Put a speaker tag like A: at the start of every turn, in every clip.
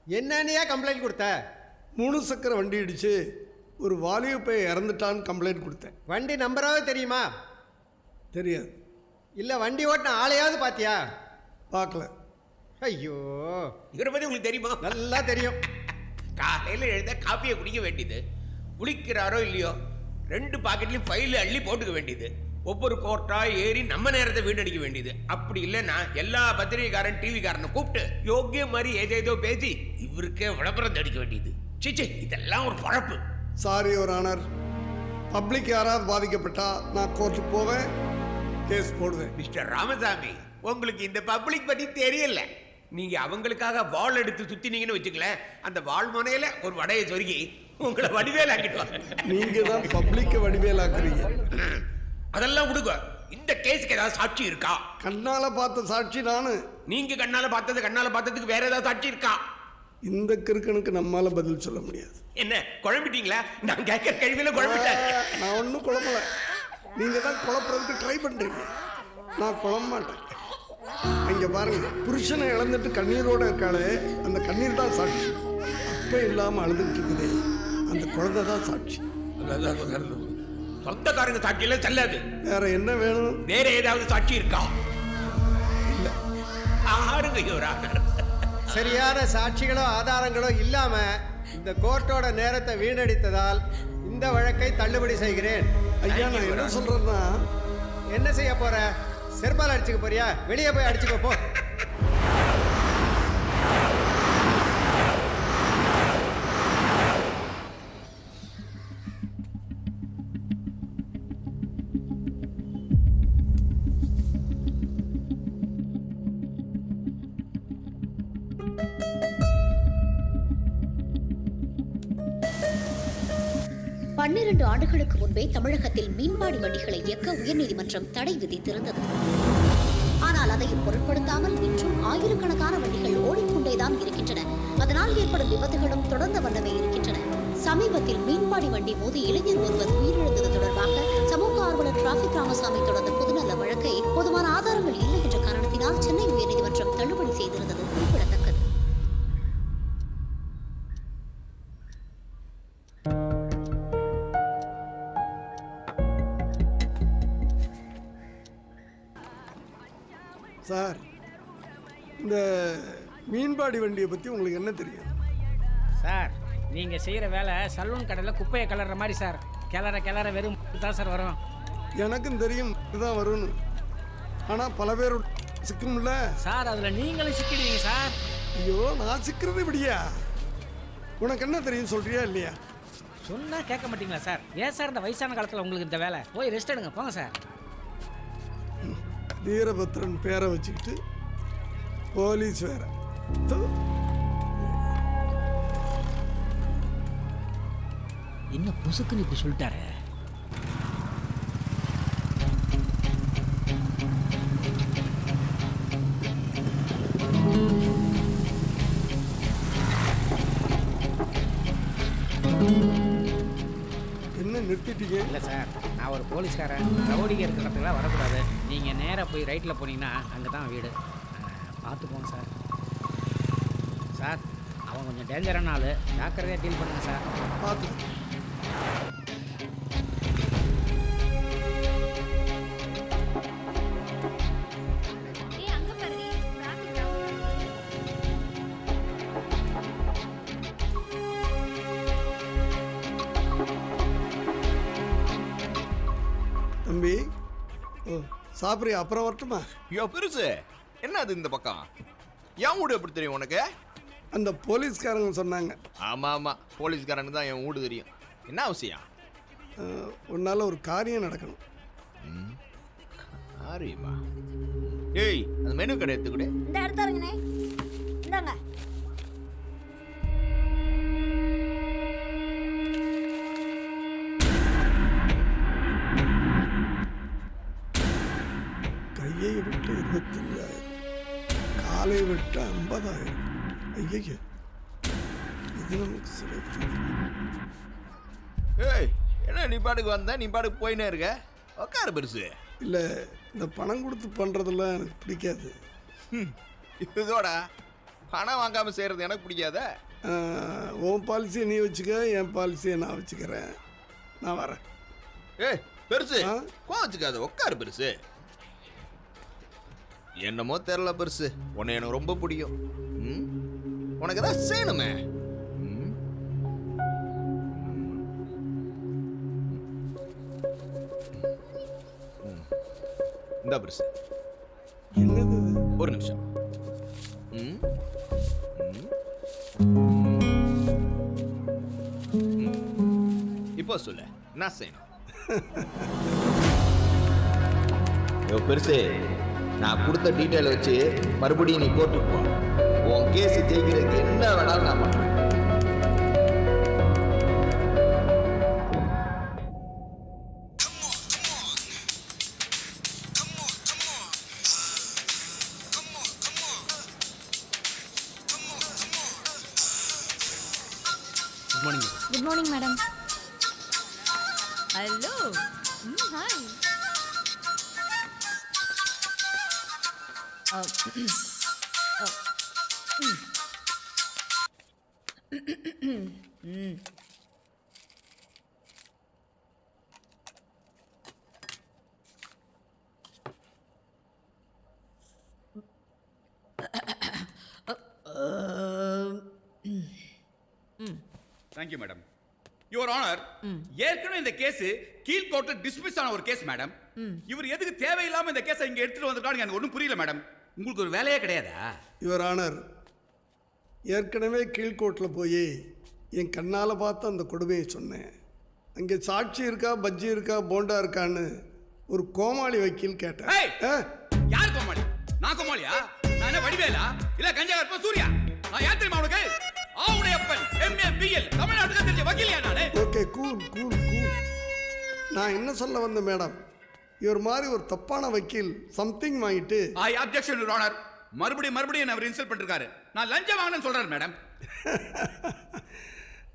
A: என்னன்னையா complaint கொடுத்த?
B: 3 சக்கர வண்டி இடிச்சு ஒரு வாலிப பையன் இறந்துட்டான்னு கம்ப்ளைண்ட் கொடுத்தேன்.
A: வண்டி நம்பராவது தெரியுமா?
B: தெரியாது.
A: இல்லை வண்டி ஓட்டின ஆளையாவது பார்த்தியா?
B: பார்க்கல.
A: ஐயோ,
C: இவரை பற்றி உங்களுக்கு தெரியுமா?
A: நல்லா தெரியும்.
C: காலையில் எழுத காப்பியை குடிக்க வேண்டியது, குளிக்கிறாரோ இல்லையோ 2 பாக்கெட்லையும் ஃபைல் அள்ளி போட்டுக்க வேண்டியது, ஒவ்வொரு கோர்ட்டாக ஏறி நம்ம நேரத்தை வீணடிக்க வேண்டியது. அப்படி இல்லைன்னா எல்லா பத்திரிகைக்காரன் டிவிக்காரனை கூப்பிட்டு யோக்கிய மாதிரி ஏதேதோ பேசி இவருக்கே விளம்பரம் அடிக்க வேண்டியது. சிச்சி, இதெல்லாம் ஒரு பழப்பு.
B: Sorry your honour. பப்ளிக் யாராவது பாதிக்கப்பட்டா நான் கோர்ட்டுக்கு போவேன், கேஸ் போடுவேன்.
C: மிஸ்டர் ராமசாமி, உங்களுக்கு இந்த பப்ளிக் பற்றி தெரியல. நீங்க அவங்களுக்காக வாள் எடுத்து சுத்தினீங்கன்னு வச்சுக்கலேன், அந்த வாள் முனையில ஒரு வடையை சொருகி உங்களை வடிவேலாக்கிடுவாங்க.
B: நீங்க தான் பப்ளிக்கை வடிவேலாக்குறீங்க.
C: அதெல்லாம் விடுங்க. இந்த கேஸுக்கு ஏதாவது சாட்சி இருக்கா?
B: கண்ணால பார்த்த சாட்சி நானு.
C: நீங்க கண்ணால பார்த்ததுக்கு வேற ஏதாவது சாட்சி இருக்கா?
B: இந்த கிறுக்கனுக்கு நம்மால பதில் சொல்ல முடியாது.
C: என்ன குழம்பிட்டீங்களா? நான் கேட்கிற கேள்வியில குழம்பிட்டேன்.
B: நான் ஒன்றும் குழம்பல. நீங்க தான் குழப்பறதுக்கு ட்ரை பண்றீங்க. நான் குழம்ப மாட்டேன். இங்க பாருங்க, புருஷனை இழந்துட்டு கண்ணீரோட இருக்காளே, அந்த கண்ணீர் தான் சாட்சி. அப்ப இல்லாம அழுதுட்டு இருக்குதே, அந்த குழந்தை தான் சாட்சி.
C: சொந்தக்காரங்க சாட்சியில செல்லாது.
B: வேற என்ன வேணும்?
C: வேற ஏதாவது சாட்சி இருக்கா?
B: இல்ல.
C: ஆறுங்க யுவரானர்.
A: சரியான சாட்சிகளோ ஆதாரங்களோ இல்லாம இந்த கோர்ட்டோட நேரத்தை வீணடித்ததால் இந்த வழக்கை தள்ளுபடி செய்கிறேன்.
B: ஐயா, நான் என்ன சொல்றேன்னா,
A: என்ன செய்ய போற? செருப்பால் அடிச்சுக்க போறியா? வெளியே போய் அடிச்சுக்கோ போ.
D: பன்னிரண்டு ஆண்டுகளுக்கு முன்பே தமிழகத்தில் மீன்பாடி வண்டிகளை இயக்க உயர்நீதிமன்றம் தடை விதித்திருந்தது. ஆனால் அதையும் பொருட்படுத்தாமல் இன்றும் ஆயிரக்கணக்கான வண்டிகள் ஓடிக்கொண்டேதான் இருக்கின்றன. அதனால் ஏற்படும் விபத்துகளும் தொடர்ந்த வண்ணமே இருக்கின்றன. சமீபத்தில் மீன்பாடி வண்டி மோதி இளைஞர் ஒருவர் உயிரிழந்தது தொடர்பாக சமூக ஆர்வலர் டிராபிக் ராமசாமி தொடர்ந்த பொதுநல வழக்கை போதுமான ஆதாரங்கள் இல்லை என்ற காரணத்தினால் சென்னை உயர்நீதிமன்றம் தள்ளுபடி செய்திருந்தது குறிப்பிடத்தக்கது.
B: சார், இந்த மீன்பாடி வண்டியை பற்றி உங்களுக்கு என்ன தெரியும்?
E: சார், நீங்கள் செய்கிற வேலை சலூன் கடையில் குப்பையை கிளற மாதிரி சார். கிளற வெறும் தான் சார் வரும்.
B: எனக்கும் தெரியும் இதுதான் வரும்னு. ஆனால் பல பேர் சிக்கும்ல
E: சார். அதில் நீங்களும் சிக்கிடுவீங்க சார்.
B: ஐயோ, நான் சிக்கிறது இப்படியா? உனக்கு என்ன தெரியும் சொல்றியா இல்லையா?
E: சொன்னால் கேட்க மாட்டீங்களா சார்? ஏன் சார் இந்த வயசான காலத்தில் உங்களுக்கு இந்த வேலை? போய் ரெஸ்ட் எடுங்க, போங்க சார்.
B: வீரபத்ரன் பேரை வச்சுக்கிட்டு போலீஸ் வேற.
E: இன்னும் புசுக்குன்னு இப்படி சொல்லிட்டாரு.
B: என்ன நிறுத்திட்டீங்க?
E: இல்லை சார், நான் ஒரு போலீஸ்காரன். ரவுடிங்க இருக்கிற இடத்துக்குலாம் வரக்கூடாது. நீங்கள் நேராக போய் ரைட்டில் போனீங்கன்னா அங்கே தான் வீடு. பார்த்து போங்க சார். சார், அவன் கொஞ்சம் டேஞ்சரான ஆள், ஜாக்கிரதையாக டீல் பண்ணுங்க சார்.
B: பார்த்து. தம்பி, ஓ சாப்பிட்றியா? அப்புறம் வரட்டுமா?
F: ஐயோ பெருசு, என்ன அது இந்த பக்கம்? என் வீடு எப்படி தெரியும் உனக்கு?
B: அந்த போலீஸ்காரங்க சொன்னாங்க.
F: ஆமாம் ஆமாம், போலீஸ்காரனுக்கு தான் என் வீடு தெரியும். என்ன அவசியம்?
B: உன்னால் ஒரு காரியம் நடக்கணும்.
F: காரியமா? ஏய், அந்த மெனு கடை எடுத்துக்கூட.
G: இந்த எடுத்தாருங்கண்ணே, இந்தாங்க.
B: கையை விட்டு 25,000, காலை விட்டு 50,000. ஐயா, இது நமக்கு சிலை.
F: ஏய், என்ன நீ பாட்டுக்கு வந்த, நீ பாட்டுக்கு போயினே இருக்க? உட்காரு பெருசு.
B: இல்லை, இந்த பணம் கொடுத்து பண்ணுறதெல்லாம் எனக்கு பிடிக்காது.
F: இதோட பணம் வாங்காம செய்யறது எனக்கு பிடிக்காத.
B: உன் பாலிசியை நீ வச்சுக்க, என் பாலிசியை நான் வச்சுக்கிறேன். நான் வரேன்.
F: ஏய் பெருசு,
B: ஆ?
F: கோச்சுக்காத, உட்காரு பெருசு. என்னமோ தெரியல பெருசு, உன்னை எனக்கு ரொம்ப பிடிக்கும். உனக்கு ஏதாவது செய்யணுமே. இந்த பெருசு
B: என்னது இது?
F: ஒரு நிமிஷம். இப்போ சொல்லு, என்ன செய்யணும்? பெருசு, நான் கொடுத்த டீட்டெயில் வச்சு மறுபடியும் நீ கோர்ட்டுக்கு போ. உன் கேஸ் ஜெயிக்கிறதுக்கு என்ன வேணாலும் நான் பண்றேன்.
G: Good morning madam. Hello. Hi.
H: Thank you madam. Your honour, ஏற்கனவே இந்த கேஸ் கீழ் கோர்ட்ல டிஸ்மிஸ் ஆன ஒரு கேஸ் மேடம். இவர் எதுக்கு தேவையில்லாம இந்த கேஸை இங்க எடுத்துட்டு வந்திருக்காங்க எனக்கு ஒன்றும் புரியல மேடம். உங்களுக்கு ஒரு வேலையே கிடையாதா?
B: யுவர் ஆனர், ஏற்கனவே கீழ்கோட்டில் போய் என் கண்ணால் பார்த்து அந்த கொடுமையை சொன்னேன். அங்கே சாட்சி இருக்கா, பஜ்ஜி இருக்கா, போண்டா இருக்கான்னு ஒரு கோமாளி வக்கீல் கேட்டேன்.
H: ஏய், யார் கோமாளி? நான் கோமாளியா? நான் என்ன வடிவேலா இல்ல கஞ்சா கற்ப சூர்யா? நான் யார் தெரியுமா உனக்கு? ஆவுடையப்பன் MABL தமிழ்நாட்டுக்கு தெரிஞ்ச வக்கீலியா நானே?
B: Okay, cool cool cool. நான் என்ன சொல்ல வந்தேன் மேடம், இவர் மாதிரி ஒரு தப்பான வக்கீல் சம்திங் வாங்கிட்டு
H: ஐ அப்ஜெக்ஷன் யுவர் ஆனர். மறுபடியும் என்ன அவர் இன்சல்ட் பண்ணிருக்காரு. நான் லஞ்சம் வாங்கினேன்னு சொல்றாரு மேடம்.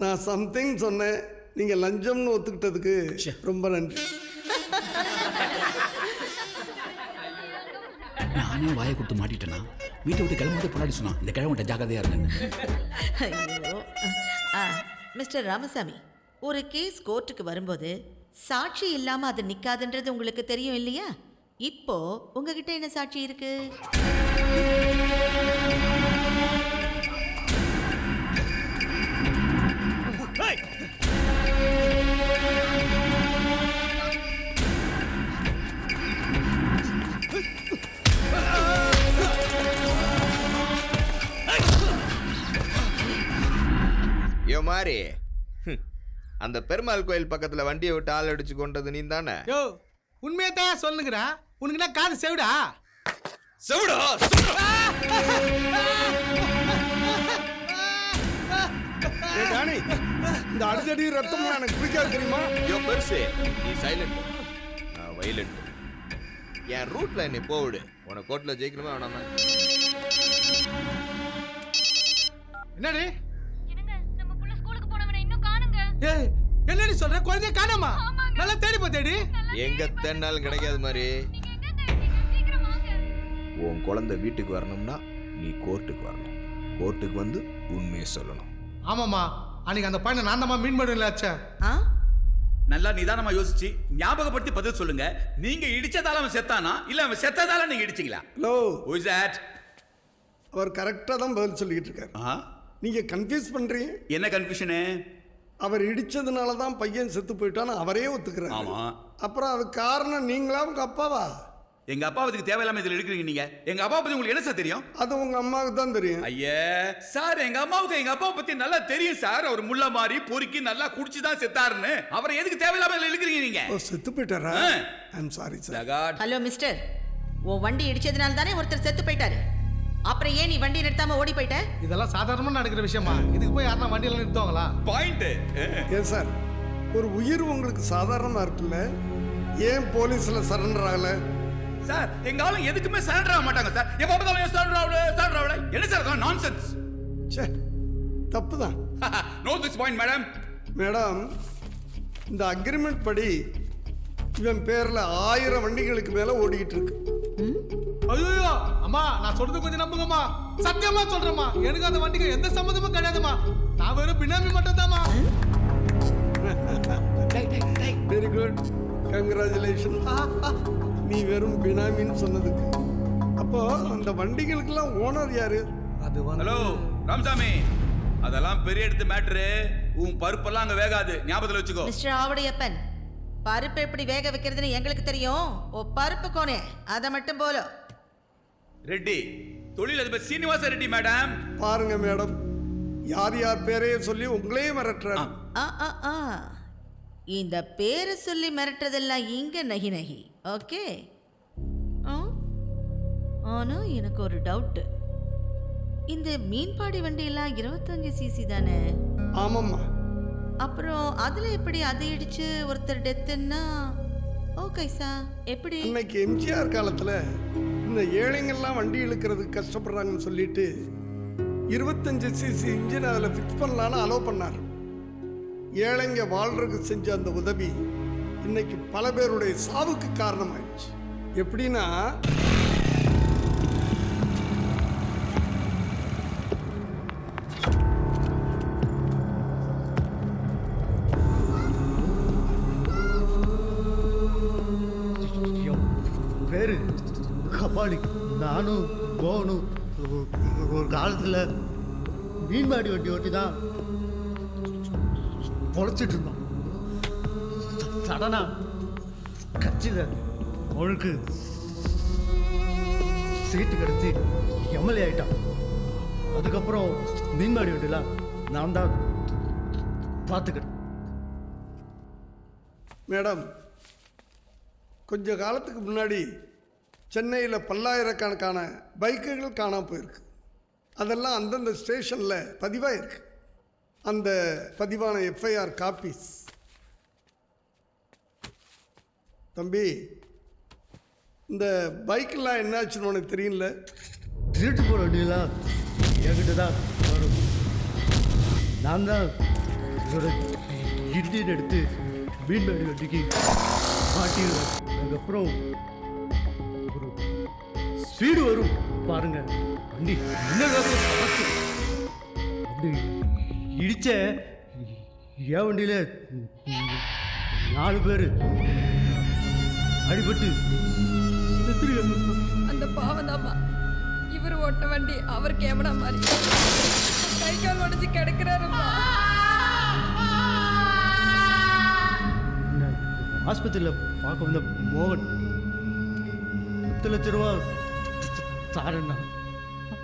B: நான் சம்திங் சொன்னேன், நீங்கள் லஞ்சம்னு ஒத்துக்கிட்டதுக்கு ரொம்ப நன்றி.
I: நானே வாயை கொடுத்து மாட்டிட்டேன்னா வீட்டை விட்டு கிளம்பிட்டு பொண்டாடி சொன்னான் இந்த கிழவன்ட்ட ஜாக்கிரதையா இருங்கன்னு.
J: ஐயோ. மிஸ்டர் ராமசாமி, ஒரு கேஸ் கோர்ட்டுக்கு வரும்போது சாட்சி இல்லாம அது நிக்காதுன்றது உங்களுக்கு தெரியும் இல்லையா? இப்போ உங்ககிட்ட என்ன சாட்சி இருக்கு?
F: மாதிரி அந்த பெருமாள் கோயில் பக்கத்துல வண்டியை விட்டு ஆள் அடிச்சு கொண்டது நீ தானே?
A: யோ, உண்மையத்தான் சொல்லுங்கடா. உனக்கு என்ன காது செவிடா?
F: செவிடா?
B: இந்த அடிதடி ரத்தம் எனக்கு பிடிக்காது தெரியுமா?
F: யோ பெருசு, நீ சைலண்ட், நான் வைலண்ட். என் ரூட்ல என்னை போவிடு. உனக்கு கோர்ட்ல ஜெயிக்கணுமா வேணாமா?
A: என்னடி என்னடி சொல்ற? குழந்தைய காணாமா? நல்லா தேடி போ. தேடி
F: எங்க தேடினாலும் கிடைக்காத மாதிரி. உன் குழந்தை வீட்டுக்கு வரணும்னா நீ கோர்ட்டுக்கு வரணும். கோர்ட்டுக்கு வந்து உண்மையை சொல்லணும்.
A: ஆமாமா, அன்னைக்கு அந்த பையனை நான் தான் மீன் பண்ணுவேன் ஆச்சா.
H: நல்லா நிதானமா யோசிச்சு ஞாபகப்படுத்தி பதில் சொல்லுங்க. நீங்க இடிச்சதால அவன் செத்தானா இல்ல அவன் செத்ததால நீங்க இடிச்சீங்களா?
B: Hello,
H: who is that?
B: அவர் கரெக்டா தான் பதில் சொல்லிட்டு இருக்காரு. நீங்க கன்ஃபியூஸ் பண்றீங்க.
H: என்ன கன்ஃபியூஷனு?
B: அவர் இடிச்சதுனால தான் பையன் செத்து போயிட்டான்னு அவரே ஒத்துக்கிறாரு.
H: ஆமா.
B: அப்புறம் அது காரணம் நீங்களா உங்க அப்பாவா?
H: எங்க அப்பா அதுக்கு தேவையில்லாம இதுல எடுக்கிறீங்க நீங்க. எங்க அப்பா பத்தி உங்களுக்கு என்ன சார் தெரியும்?
B: அது உங்க அம்மாவுக்கு தான் தெரியும்.
H: ஐயே சார், எங்க அம்மாவுக்கு எங்க அப்பா பத்தி நல்லா தெரியும் சார். அவர் முள்ள மாதிரி பொறுக்கி நல்லா குடிச்சு தான் செத்தாருன்னு. அவரை எதுக்கு தேவையில்லாம இதுல எடுக்கிறீங்க நீங்க?
B: செத்து போயிட்டாரா? I am sorry sir.
J: Hello mister, உன் வண்டி இடிச்சதுனால தானே ஒருத்தர் செத்து போயிட்டாரு. அப்புறம் ஏன் நீ வண்டி நிறுத்தாம ஓடி போயிட்ட?
A: இதெல்லாம் சாதாரணமா நடக்கிற விஷயமா? இதுக்கு போய் யாரா வண்டியில நிறுத்துவாங்களா?
H: பாயிண்ட்.
B: ஏன் சார், ஒரு உயிர் உங்களுக்கு சாதாரணமா இருக்குல்ல, ஏன் போலீஸ்ல சரண்டர் ஆகல?
H: சார் எங்க ஆளுங்க எதுக்குமே சரண்டர் ஆக மாட்டாங்க சார். எப்ப பார்த்தாலும் சரண்டர் ஆவல. என்ன சார் இதெல்லாம் நான்சென்ஸ்?
B: ச்சே, தப்புதான்.
H: No this point madam.
B: Madam, இந்த அக்ரிமெண்ட் படி இவன் பேர்ல 1000 வண்டிகளுக்கு மேல ஓடிக்கிட்டு இருக்கு.
K: ஐயோ அம்மா நான் சொல்றது கொஞ்சம் நம்புங்கம்மா. சத்தியமா சொல்றேம்மா, எனக்கு அந்த வண்டிக்கு எந்த சம்மந்தமும் கிடையாதும்மா. நான் வெறும் பினாமி மட்டும் தான்மா.
B: Very good, congratulation. நீ வெறும் பினாமின்னு சொன்னதுக்கு. அப்போ அந்த வண்டிகளுக்கெல்லாம் ஓனர் யாரு?
K: அது
H: ஹலோ ராமசாமி, அதெல்லாம் பெரிய எடுத்து மேட்ரு. உன் பருப்பெல்லாம் அங்க வேகாது, ஞாபகத்துல வச்சுக்கோ.
J: மிஸ்டர் ஆவடையப்பன், பருப்பு எப்படி வேக வைக்கிறதுன்னு எங்களுக்கு தெரியும். ஓ பருப்பு கோனே அதை மட்டும் போல.
H: ரெட்டி, தொழிலதிபர் சீனிவாச ரெட்டி மேடம்.
B: பாருங்க மேடம், யார் யார் பேரையே சொல்லி உங்களையே மிரட்டுறாரு.
J: இந்த பேரை சொல்லி மிரட்டுறதெல்லாம் இங்க நகி நகி. ஓகே. ஆனா எனக்கு ஒரு டவுட். இந்த மீன்பாடி வண்டியெல்லாம் 25 சிசி தானே?
B: ஆமாம்மா.
J: அப்புறம் அதுல எப்படி அதை இடிச்சு ஒருத்தர் டெத்துன்னா ஓகே சார் எப்படி?
B: இன்னைக்கு எம்ஜிஆர் காலத்துல இந்த ஏழைங்கள்லாம் வண்டி இழுக்கிறதுக்கு கஷ்டப்படுறாங்கன்னு சொல்லிட்டு 25 சிசி இன்ஜின் அதில் ஃபிக்ஸ் பண்ணலான்னு அலோவ் பண்ணார். ஏழைங்க வாழ்றதுக்கு செஞ்ச அந்த உதவி இன்னைக்கு பல பேருடைய சாவுக்கு காரணமாயிடுச்சு. எப்படின்னா,
K: பேரு கபாலி. நானும் போகணும் ஒரு காலத்தில் மீன்பாடி வண்டி ஓட்டி தான் பொழைச்சிட்டு இருந்தோம். சடனா கட்சியில் அவனுக்கு சீட்டு கிடச்சி எம்எல்ஏ ஆகிட்டான். அதுக்கப்புறம் மீன்பாடி வண்டிலாம் நான் தான் பார்த்துக்கிட்டேன்.
B: மேடம், கொஞ்ச காலத்துக்கு முன்னாடி சென்னையில் பல்லாயிரக்கணக்கான பைக்குகள் காணாமல் போயிருக்கு. அதெல்லாம் அந்தந்த ஸ்டேஷனில் பதிவாயிருக்கு. அந்த பதிவான எஃப்ஐஆர் காப்பீஸ். தம்பி, இந்த பைக்கெல்லாம் என்னாச்சுன்னு உனக்கு தெரியல?
K: திருட்டு போகிற வண்டியெல்லாம் என்கிட்ட தான் வரும். நான் தான் இதோட இன்ஜின் எடுத்து மீன்பாடி வண்டிக்கு மாட்டிடுவேன். அதுக்கப்புறம் ஒரு ஸ்பீடு வரும் பாருங்க, வண்டி அப்படி இடிச்ச என் வண்டியில 4 பேர் அடிபட்டு
G: அந்த பாவம் தாம்மா. இவர் ஓட்ட வண்டி அவர் கேமரா மாதிரி கை கால் உடஞ்சி கிடக்குறாருமா.
K: ஆஸ்பத்திரியில் பார்க்க வந்த மோகன் 10 லட்ச ரூபா தாரண்ணா.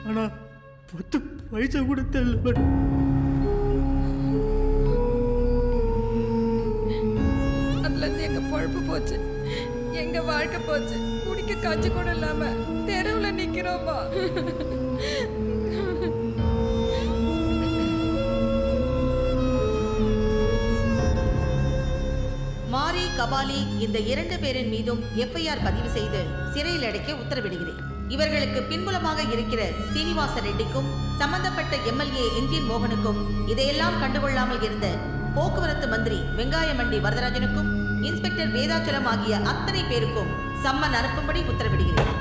K: ஆனால் 10 பைசா கூட தெரியல.
G: அதுலேருந்து எங்க பொழப்பு போச்சு, எங்க வாழ்க்கை போச்சு. குடிக்க காய்ச்சி கூட இல்லாம தெருவில் நிக்கிறோமா.
J: மாரி, கபாலி இந்த 2 பேரின் மீதும் எஃப்ஐஆர் பதிவு செய்து சிறையில் அடைக்க உத்தரவிடுகிறேன். இவர்களுக்கு பின்புலமாக இருக்கிற சீனிவாச ரெட்டிக்கும் சம்பந்தப்பட்ட எம்எல்ஏ என்ஜின் மோகனுக்கும் இதையெல்லாம் கண்டுகொள்ளாமல் இருந்த போக்குவரத்து மந்திரி வெங்காயமண்டி வரதராஜனுக்கும் இன்ஸ்பெக்டர் வேதாச்சலம் ஆகிய அத்தனை பேருக்கும் சம்மன் அனுப்பும்படி உத்தரவிடுகிறேன்.